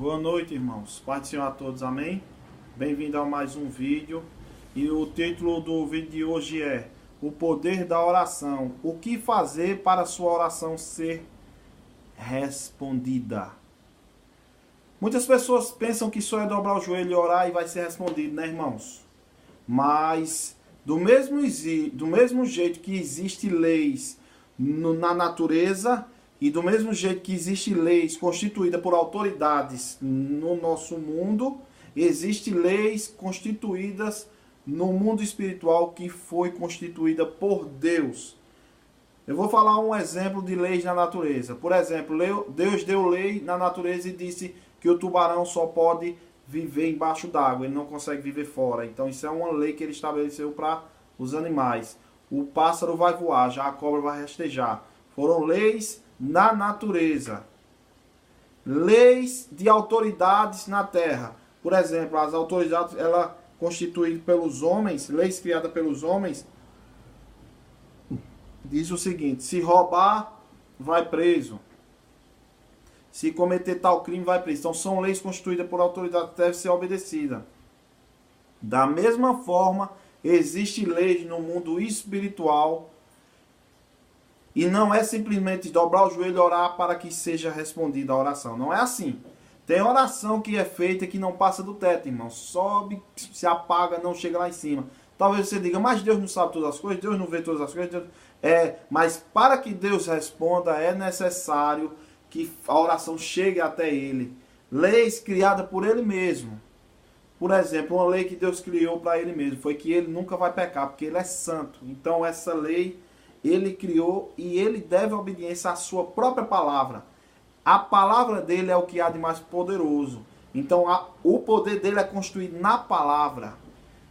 Boa noite, irmãos. Paz do Senhor a todos, amém? Bem-vindo a mais um vídeo. E o título do vídeo de hoje é O Poder da Oração. O que fazer para a sua oração ser respondida? Muitas pessoas pensam que só é dobrar o joelho e orar e vai ser respondido, né, irmãos? Mas do mesmo jeito que existem leis na natureza, e do mesmo jeito que existem leis constituídas por autoridades no nosso mundo, existem leis constituídas no mundo espiritual que foi constituída por Deus. Eu vou falar um exemplo de leis na natureza. Por exemplo, Deus deu lei na natureza e disse que o tubarão só pode viver embaixo d'água, ele não consegue viver fora. Então isso é uma lei que ele estabeleceu para os animais. O pássaro vai voar, já a cobra vai rastejar. Foram leis na natureza. Leis de autoridades na terra. Por exemplo, as autoridades, ela constituída pelos homens, leis criadas pelos homens, diz o seguinte: se roubar, vai preso. Se cometer tal crime, vai preso. Então são leis constituídas por autoridade que devem ser obedecidas. Da mesma forma, existe leis no mundo espiritual. E não é simplesmente dobrar o joelho e orar para que seja respondida a oração. Não é assim. Tem oração que é feita que não passa do teto, irmão. Sobe, se apaga, não chega lá em cima. Talvez você diga, mas Deus não sabe todas as coisas, Deus não vê todas as coisas. Mas para que Deus responda, é necessário que a oração chegue até Ele. Leis criadas por Ele mesmo. Por exemplo, uma lei que Deus criou para Ele mesmo foi que Ele nunca vai pecar, porque Ele é santo. Então essa lei Ele criou e Ele deve obediência à sua própria palavra. A palavra dele é o que há de mais poderoso. Então o poder dele é constituído na palavra.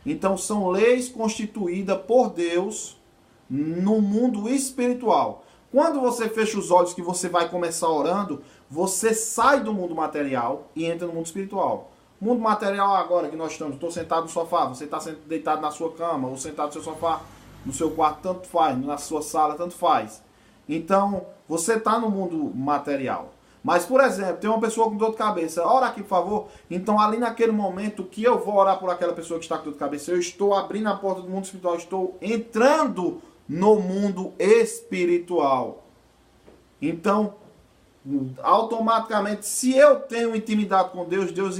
Então são leis constituídas por Deus no mundo espiritual. Quando você fecha os olhos que você vai começar orando, você sai do mundo material e entra no mundo espiritual. Mundo material agora que nós estamos, estou sentado no sofá, você está deitado na sua cama ou sentado no seu sofá, no seu quarto, tanto faz, na sua sala, tanto faz. Então, você está no mundo material. Mas, por exemplo, tem uma pessoa com dor de cabeça, ora aqui, por favor. Então, ali naquele momento que eu vou orar por aquela pessoa que está com dor de cabeça, eu estou abrindo a porta do mundo espiritual, estou entrando no mundo espiritual. Então, automaticamente, se eu tenho intimidade com Deus, Deus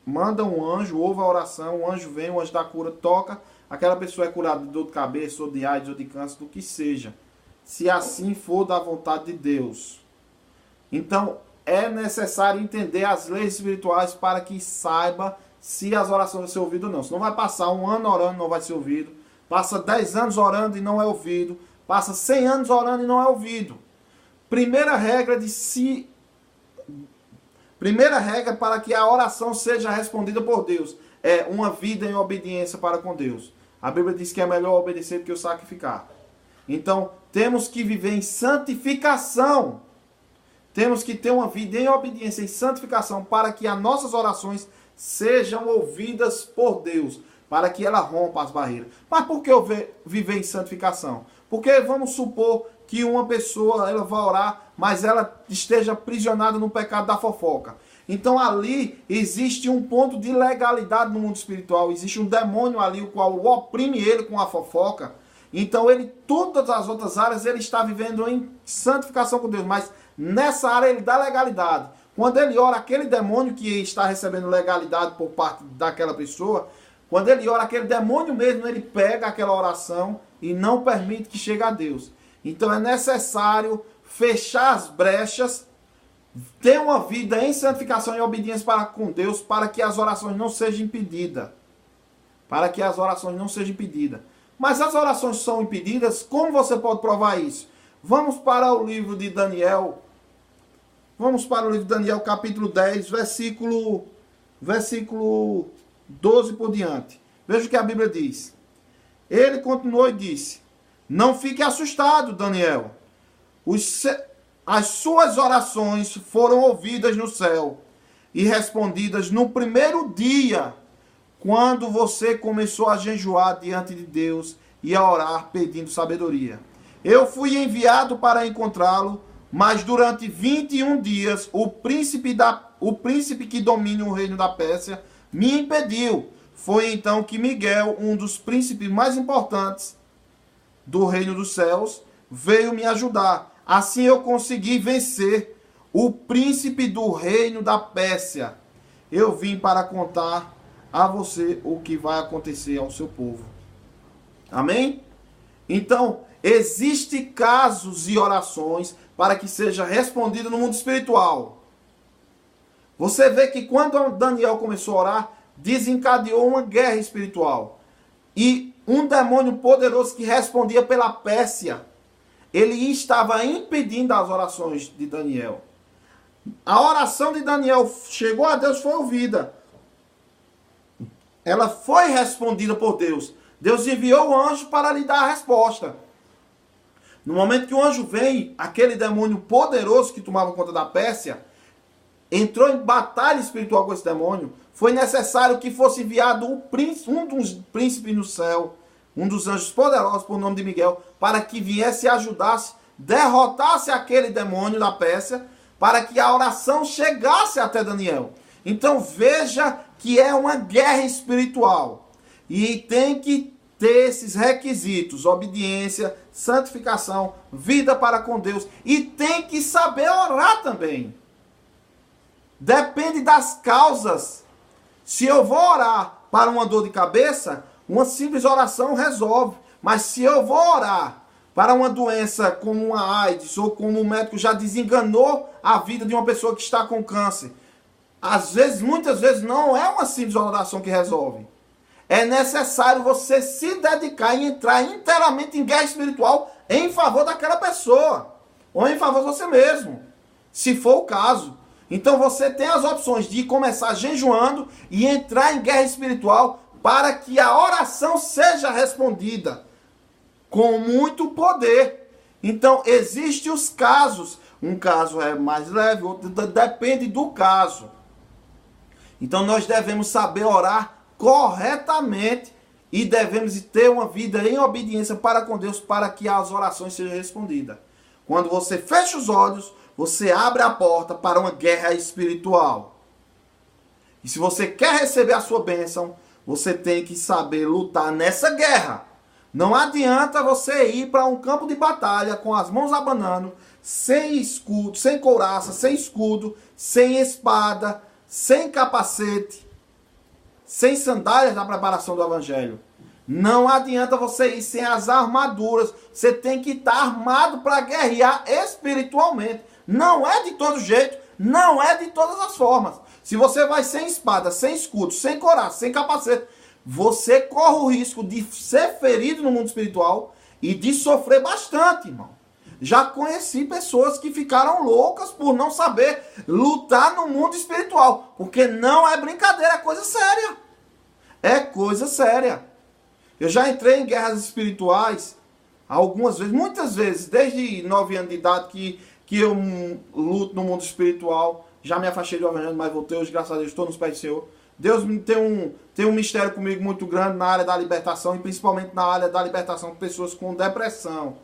manda um anjo, ouve a oração, o anjo vem, o anjo da cura toca, aquela pessoa é curada de dor de cabeça, ou de AIDS, ou de câncer, do que seja. Se assim for da vontade de Deus. Então, é necessário entender as leis espirituais para que saiba se as orações vão ser ouvidas ou não. Senão vai passar um ano orando e não vai ser ouvido. Passa 10 anos orando e não é ouvido. Passa 100 anos orando e não é ouvido. Primeira regra para que a oração seja respondida por Deus é uma vida em obediência para com Deus. A Bíblia diz que é melhor obedecer do que o sacrificar. Então, temos que viver em santificação. Temos que ter uma vida em obediência, em santificação, para que as nossas orações sejam ouvidas por Deus, para que ela rompa as barreiras. Mas por que eu viver em santificação? Porque vamos supor que uma pessoa ela vai orar, mas ela esteja aprisionada no pecado da fofoca. Então ali existe um ponto de legalidade no mundo espiritual, existe um demônio ali, o qual oprime ele com a fofoca. Então todas as outras áreas ele está vivendo em santificação com Deus, mas nessa área ele dá legalidade. Quando ele ora, aquele demônio que está recebendo legalidade por parte daquela pessoa, quando ele ora, aquele demônio mesmo, ele pega aquela oração e não permite que chegue a Deus. Então é necessário fechar as brechas, ter uma vida em santificação e obediência para com Deus, para que as orações não sejam impedidas. Para que as orações não sejam impedidas. Mas as orações são impedidas, como você pode provar isso? Vamos para o livro de Daniel. Vamos para o livro de Daniel, capítulo 10, versículo 12 por diante. Veja o que a Bíblia diz. Ele continuou e disse: não fique assustado, Daniel. As suas orações foram ouvidas no céu e respondidas no primeiro dia, quando você começou a jejuar diante de Deus e a orar pedindo sabedoria. Eu fui enviado para encontrá-lo, mas durante 21 dias o príncipe da o príncipe que domina o reino da Pérsia me impediu. Foi então que Miguel, um dos príncipes mais importantes do reino dos céus, veio me ajudar. Assim eu consegui vencer o príncipe do reino da Pérsia. Eu vim para contar a você o que vai acontecer ao seu povo. Amém? Então, existem casos e orações para que seja respondido no mundo espiritual. Você vê que quando Daniel começou a orar, desencadeou uma guerra espiritual. E um demônio poderoso que respondia pela Pérsia, ele estava impedindo as orações de Daniel. A oração de Daniel chegou a Deus, foi ouvida. Ela foi respondida por Deus. Deus enviou o anjo para lhe dar a resposta. No momento que o anjo vem, aquele demônio poderoso que tomava conta da Pérsia, entrou em batalha espiritual com esse demônio. Foi necessário que fosse enviado um dos príncipes no céu, um dos anjos poderosos por nome de Miguel, para que viesse e ajudasse, derrotasse aquele demônio da Pérsia, para que a oração chegasse até Daniel. Então veja que é uma guerra espiritual. E tem que ter esses requisitos: obediência, santificação, vida para com Deus. E tem que saber orar também. Depende das causas. Se eu vou orar para uma dor de cabeça, uma simples oração resolve. Mas se eu vou orar para uma doença como uma AIDS, ou como o médico já desenganou a vida de uma pessoa que está com câncer, às vezes, muitas vezes, não é uma simples oração que resolve. É necessário você se dedicar e entrar inteiramente em guerra espiritual em favor daquela pessoa, ou em favor de você mesmo, se for o caso. Então você tem as opções de começar jejuando e entrar em guerra espiritual para que a oração seja respondida com muito poder. Então existem os casos. Um caso é mais leve, outro depende do caso. Então nós devemos saber orar corretamente e devemos ter uma vida em obediência para com Deus, para que as orações sejam respondidas. Quando você fecha os olhos, você abre a porta para uma guerra espiritual. E se você quer receber a sua bênção, você tem que saber lutar nessa guerra. Não adianta você ir para um campo de batalha com as mãos abanando, sem escudo, sem couraça, sem escudo, sem espada, sem capacete, sem sandálias da preparação do evangelho. Não adianta você ir sem as armaduras. Você tem que estar armado para guerrear espiritualmente. Não é de todo jeito, não é de todas as formas. Se você vai sem espada, sem escudo, sem couraça, sem capacete, você corre o risco de ser ferido no mundo espiritual e de sofrer bastante, irmão. Já conheci pessoas que ficaram loucas por não saber lutar no mundo espiritual. Porque não é brincadeira, é coisa séria. É coisa séria. Eu já entrei em guerras espirituais algumas vezes, muitas vezes, desde 9 anos de idade que eu luto no mundo espiritual. Já me afastei do evangelho, mas voltei hoje, graças a Deus, estou nos pés do Senhor. Deus tem um mistério comigo muito grande na área da libertação, e principalmente na área da libertação de pessoas com depressão.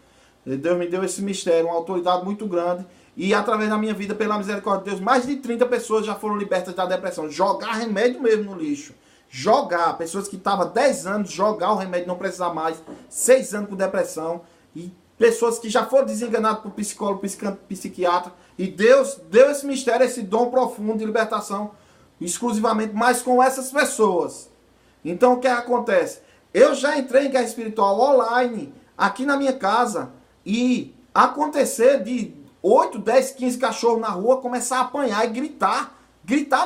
Deus me deu esse mistério, uma autoridade muito grande. E através da minha vida, pela misericórdia de Deus, mais de 30 pessoas já foram libertas da depressão. Jogar remédio mesmo no lixo. Jogar. Pessoas que estavam 10 anos, jogar o remédio, não precisar mais. 6 anos com depressão. E pessoas que já foram desenganadas por psicólogo, psiquiatra. E Deus deu esse mistério, esse dom profundo de libertação, exclusivamente, mas com essas pessoas. Então o que acontece? Eu já entrei em guerra espiritual online, aqui na minha casa, e acontecer de 8, 10, 15 cachorros na rua começar a apanhar e gritar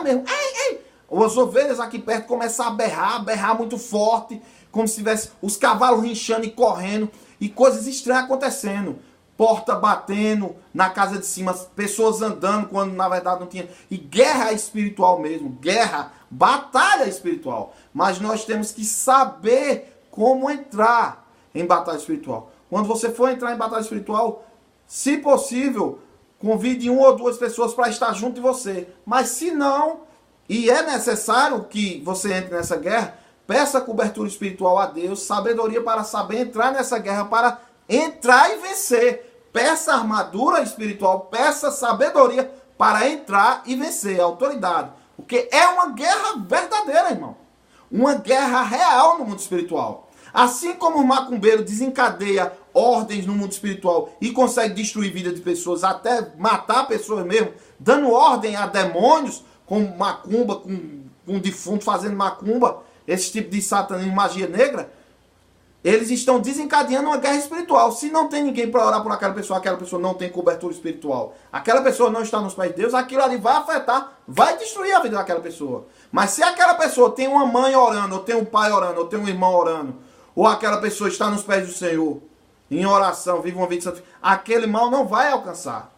mesmo. Ei, ei! As ovelhas aqui perto começam a berrar muito forte, como se tivesse os cavalos rinchando e correndo, e coisas estranhas acontecendo. Porta batendo na casa de cima, pessoas andando quando na verdade não tinha. E guerra espiritual mesmo, guerra, batalha espiritual. Mas nós temos que saber como entrar em batalha espiritual. Quando você for entrar em batalha espiritual, se possível, convide 1 ou 2 pessoas para estar junto de você. Mas se não, e é necessário que você entre nessa guerra, peça cobertura espiritual a Deus, sabedoria para saber entrar nessa guerra, para entrar e vencer. Peça armadura espiritual, peça sabedoria para entrar e vencer a autoridade. Porque é uma guerra verdadeira, irmão. Uma guerra real no mundo espiritual. Assim como o macumbeiro desencadeia ordens no mundo espiritual e consegue destruir vida de pessoas, até matar pessoas mesmo, dando ordem a demônios, com macumba, com defunto fazendo macumba, esse tipo de satanismo, magia negra, eles estão desencadeando uma guerra espiritual. Se não tem ninguém para orar por aquela pessoa não tem cobertura espiritual, aquela pessoa não está nos pés de Deus, aquilo ali vai afetar, vai destruir a vida daquela pessoa. Mas se aquela pessoa tem uma mãe orando, ou tem um pai orando, ou tem um irmão orando, ou aquela pessoa está nos pés do Senhor, em oração, vive uma vida de santificação, aquele mal não vai alcançar.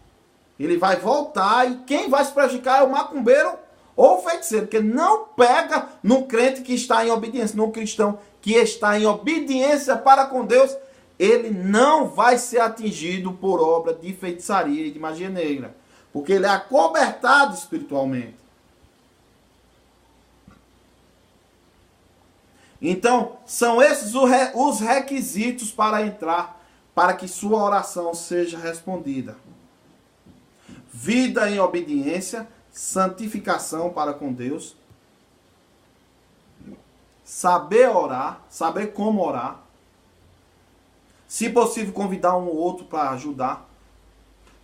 Ele vai voltar e quem vai se prejudicar é o macumbeiro ou o feiticeiro, porque não pega no crente que está em obediência, no cristão que está em obediência para com Deus, ele não vai ser atingido por obra de feitiçaria e de magia negra, porque ele é acobertado espiritualmente. Então, são esses os requisitos para entrar, para que sua oração seja respondida. Vida em obediência, santificação para com Deus, saber orar, saber como orar, se possível convidar um ou outro para ajudar.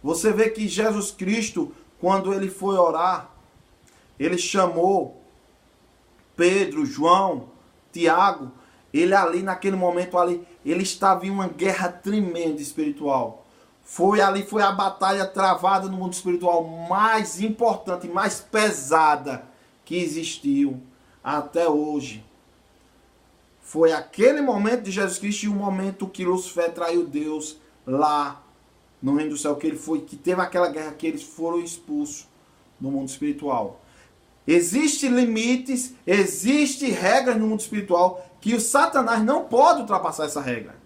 Você vê que Jesus Cristo, quando ele foi orar, ele chamou Pedro, João, Tiago, ele ali naquele momento ali, ele estava em uma guerra tremenda espiritual. Foi a batalha travada no mundo espiritual mais importante, mais pesada que existiu até hoje. Foi aquele momento de Jesus Cristo e o momento que Lúcifer traiu Deus lá no reino do céu, que teve aquela guerra que eles foram expulsos no mundo espiritual. Existem limites, existem regras no mundo espiritual que o Satanás não pode ultrapassar essa regra.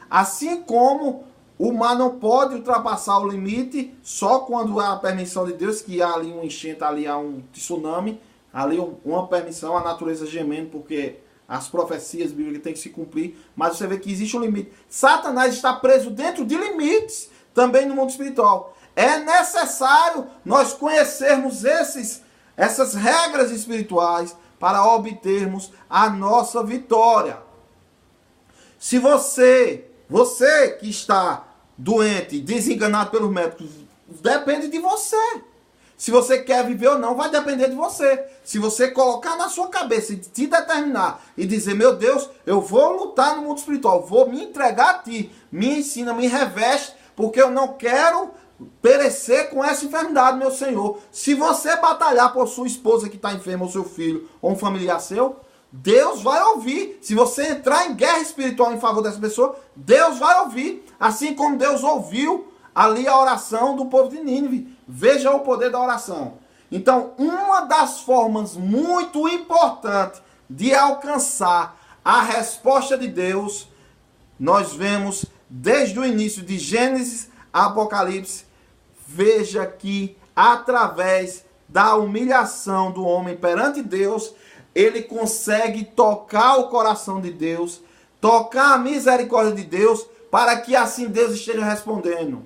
Assim como o mar não pode ultrapassar o limite só quando há a permissão de Deus, que há ali um enchente, ali há um tsunami, ali uma permissão, a natureza gemendo, porque as profecias bíblicas têm que se cumprir, mas você vê que existe um limite. Satanás está preso dentro de limites também no mundo espiritual. É necessário nós conhecermos essas regras espirituais para obtermos a nossa vitória. Se você que está doente, desenganado pelos médicos, depende de você. Se você quer viver ou não, vai depender de você. Se você colocar na sua cabeça e te determinar e dizer, meu Deus, eu vou lutar no mundo espiritual, vou me entregar a ti, me ensina, me reveste, porque eu não quero perecer com essa enfermidade, meu Senhor. Se você batalhar por sua esposa que está enferma, ou seu filho, ou um familiar seu, Deus vai ouvir. Se você entrar em guerra espiritual em favor dessa pessoa, Deus vai ouvir. Assim como Deus ouviu ali a oração do povo de Nínive. Veja o poder da oração. Então, uma das formas muito importantes de alcançar a resposta de Deus, nós vemos desde o início de Gênesis a Apocalipse. Veja que através da humilhação do homem perante Deus, ele consegue tocar o coração de Deus, tocar a misericórdia de Deus, para que assim Deus esteja respondendo.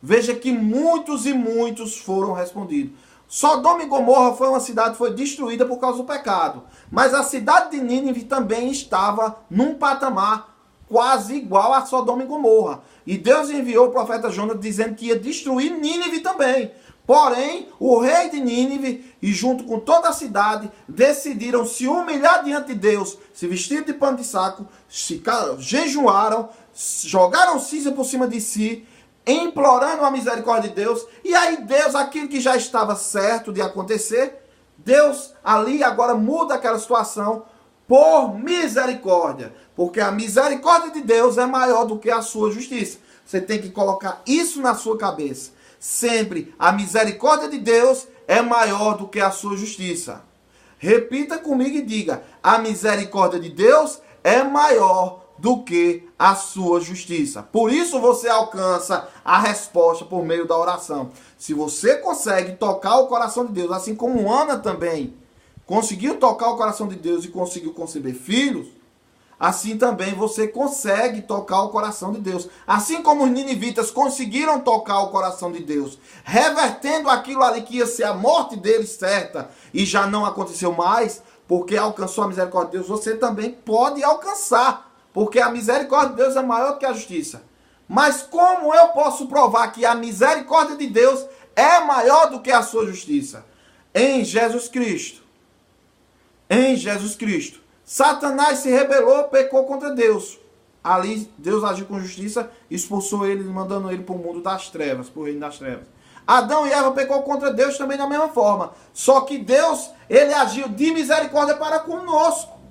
Veja que muitos e muitos foram respondidos. Sodoma e Gomorra foi uma cidade que foi destruída por causa do pecado. Mas a cidade de Nínive também estava num patamar quase igual a Sodoma e Gomorra. E Deus enviou o profeta Jonas dizendo que ia destruir Nínive também. Porém, o rei de Nínive e junto com toda a cidade decidiram se humilhar diante de Deus, se vestiram de pano de saco, jejuaram, jogaram cinza por cima de si, implorando a misericórdia de Deus. E aí Deus, aquilo que já estava certo de acontecer, Deus ali agora muda aquela situação por misericórdia. Porque a misericórdia de Deus é maior do que a sua justiça. Você tem que colocar isso na sua cabeça. Sempre a misericórdia de Deus é maior do que a sua justiça. Repita comigo e diga: a misericórdia de Deus é maior do que a sua justiça. Por isso você alcança a resposta por meio da oração. Se você consegue tocar o coração de Deus, assim como Ana também conseguiu tocar o coração de Deus e conseguiu conceber filhos, assim também você consegue tocar o coração de Deus. Assim como os ninivitas conseguiram tocar o coração de Deus, revertendo aquilo ali que ia ser a morte deles certa, e já não aconteceu mais, porque alcançou a misericórdia de Deus, você também pode alcançar, porque a misericórdia de Deus é maior do que a justiça. Mas como eu posso provar que a misericórdia de Deus é maior do que a sua justiça? Em Jesus Cristo. Em Jesus Cristo. Satanás se rebelou, pecou contra Deus. Ali Deus agiu com justiça, expulsou ele, mandando ele para o mundo das trevas, para o reino das trevas. Adão e Eva pecou contra Deus também da mesma forma. Só que Deus, ele agiu de misericórdia para conosco.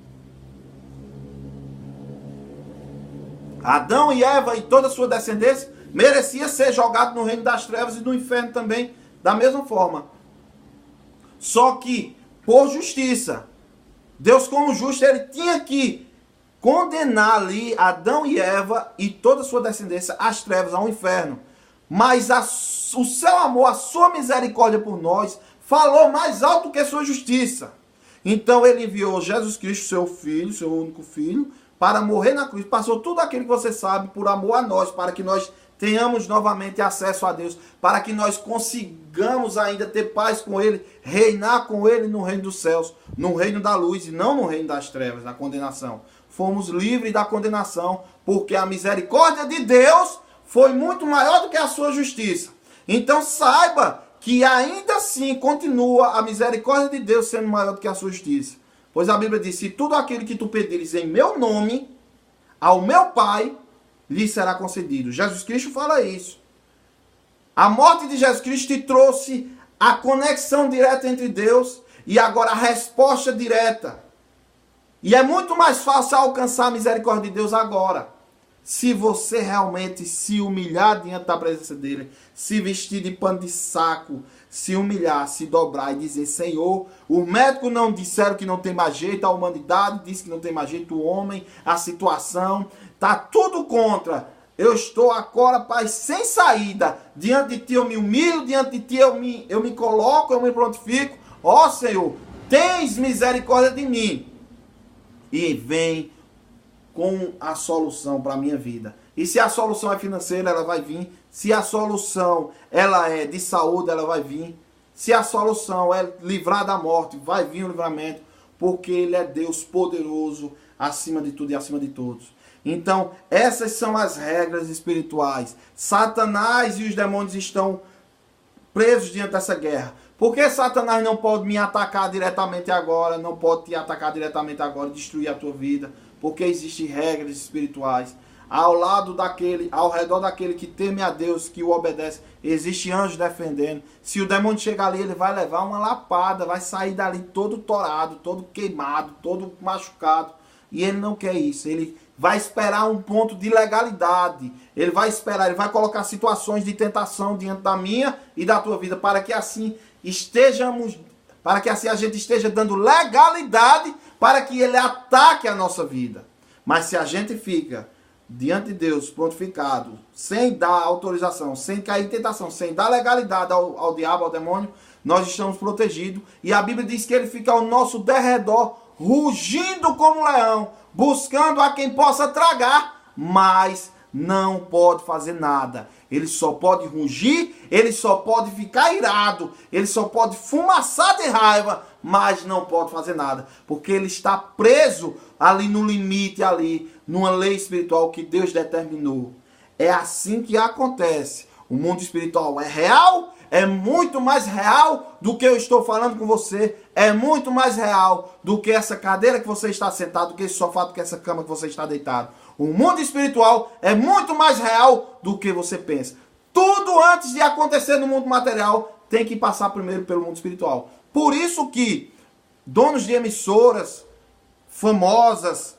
Adão e Eva e toda a sua descendência merecia ser jogado no reino das trevas e no inferno também, da mesma forma. Só que, por justiça, Deus como justo, ele tinha que condenar ali Adão e Eva e toda a sua descendência às trevas, ao inferno. Mas o seu amor, a sua misericórdia por nós, falou mais alto que sua justiça. Então ele enviou Jesus Cristo, seu filho, seu único filho, para morrer na cruz. Passou tudo aquilo que você sabe por amor a nós, para que nós tenhamos novamente acesso a Deus, para que nós consigamos ainda ter paz com Ele, reinar com Ele no reino dos céus, no reino da luz e não no reino das trevas, da condenação. Fomos livres da condenação, porque a misericórdia de Deus foi muito maior do que a sua justiça. Então saiba que ainda assim continua a misericórdia de Deus sendo maior do que a sua justiça. Pois a Bíblia diz, se tudo aquilo que tu pedires em meu nome, ao meu Pai, lhe será concedido. Jesus Cristo fala isso. A morte de Jesus Cristo te trouxe a conexão direta entre Deus e agora a resposta direta. E é muito mais fácil alcançar a misericórdia de Deus agora. Se você realmente se humilhar diante da presença dele, se vestir de pano de saco, se humilhar, se dobrar e dizer, Senhor, os médicos não disseram que não tem mais jeito, a humanidade disse que não tem mais jeito, o homem, a situação, está tudo contra. Eu estou agora, Pai, sem saída. Diante de Ti eu me humilho, diante de Ti eu me coloco, eu me prontifico. Ó Senhor, tens misericórdia de mim. E vem com a solução para a minha vida. E se a solução é financeira, ela vai vir. Se a solução ela é de saúde, ela vai vir. Se a solução é livrar da morte, vai vir o livramento. Porque Ele é Deus poderoso acima de tudo e acima de todos. Então, essas são as regras espirituais. Satanás e os demônios estão presos diante dessa guerra. Por que Satanás não pode me atacar diretamente agora? Não pode te atacar diretamente agora e destruir a tua vida? Porque existem regras espirituais. Ao redor daquele que teme a Deus, que o obedece, existe anjo defendendo. Se o demônio chegar ali, ele vai levar uma lapada, vai sair dali todo torado, todo queimado, todo machucado. E ele não quer isso. Ele vai esperar um ponto de legalidade. Ele vai esperar, ele vai colocar situações de tentação diante da minha e da tua vida, para que assim a gente esteja dando legalidade para que ele ataque a nossa vida. Mas se a gente fica diante de Deus prontificado, sem dar autorização, sem cair em tentação, sem dar legalidade ao diabo, ao demônio, nós estamos protegidos. E a Bíblia diz que ele fica ao nosso derredor, rugindo como um leão, buscando a quem possa tragar, mas não pode fazer nada. Ele só pode rugir, ele só pode ficar irado, ele só pode fumaçar de raiva, mas não pode fazer nada, porque ele está preso ali no limite, ali numa lei espiritual que Deus determinou. É assim que acontece. O mundo espiritual é real, é muito mais real do que eu estou falando com você, é muito mais real do que essa cadeira que você está sentado, do que esse sofá, do que essa cama que você está deitado. O mundo espiritual é muito mais real do que você pensa. Tudo antes de acontecer no mundo material tem que passar primeiro pelo mundo espiritual. Por isso que donos de emissoras famosas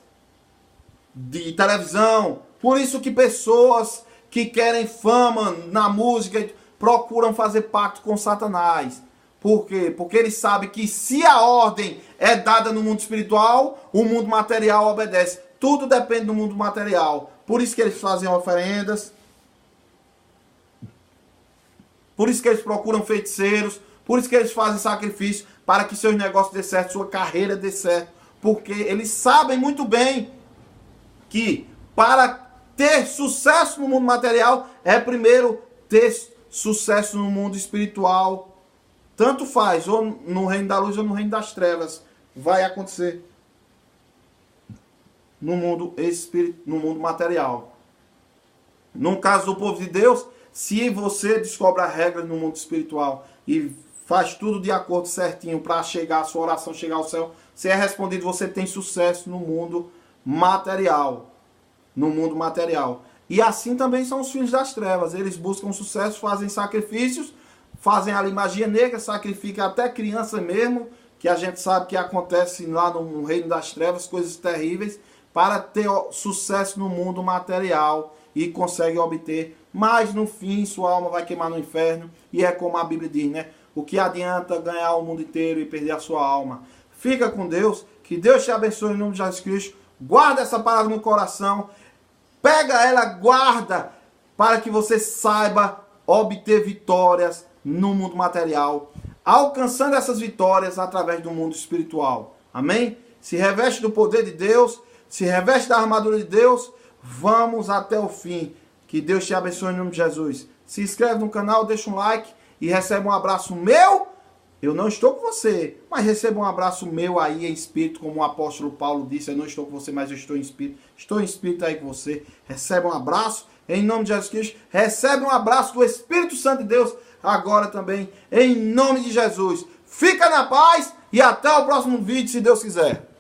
de televisão, por isso que pessoas que querem fama na música procuram fazer pacto com Satanás. Por quê? Porque eles sabem que se a ordem é dada no mundo espiritual, o mundo material obedece. Tudo depende do mundo material. Por isso que eles fazem oferendas. Por isso que eles procuram feiticeiros. Por isso que eles fazem sacrifício para que seus negócios dê certo, sua carreira dê certo. Porque eles sabem muito bem que para ter sucesso no mundo material é primeiro ter sucesso no mundo espiritual. Tanto faz, ou no reino da luz ou no reino das trevas. Vai acontecer no mundo no mundo material. No caso do povo de Deus, se você descobre a regra no mundo espiritual e faz tudo de acordo certinho para chegar a sua oração, chegar ao céu, se é respondido, você tem sucesso no mundo material. No mundo material. E assim também são os filhos das trevas. Eles buscam sucesso, fazem sacrifícios, fazem ali magia negra, sacrificam até criança mesmo, que a gente sabe que acontece lá no reino das trevas, coisas terríveis, para ter sucesso no mundo material e consegue obter, mas no fim sua alma vai queimar no inferno, e é como a Bíblia diz, né? O que adianta ganhar o mundo inteiro e perder a sua alma? Fica com Deus, que Deus te abençoe em nome de Jesus Cristo, guarda essa palavra no coração, pega ela, guarda, para que você saiba obter vitórias no mundo material, alcançando essas vitórias através do mundo espiritual. Amém? Se reveste do poder de Deus, se reveste da armadura de Deus, vamos até o fim. Que Deus te abençoe em nome de Jesus. Se inscreve no canal, deixa um like e recebe um abraço meu. Eu não estou com você, mas receba um abraço meu aí em espírito, como o apóstolo Paulo disse. Eu não estou com você, mas eu estou em espírito. Estou em espírito aí com você. Recebe um abraço em nome de Jesus Cristo. Recebe um abraço do Espírito Santo de Deus agora também, em nome de Jesus. Fica na paz e até o próximo vídeo, se Deus quiser.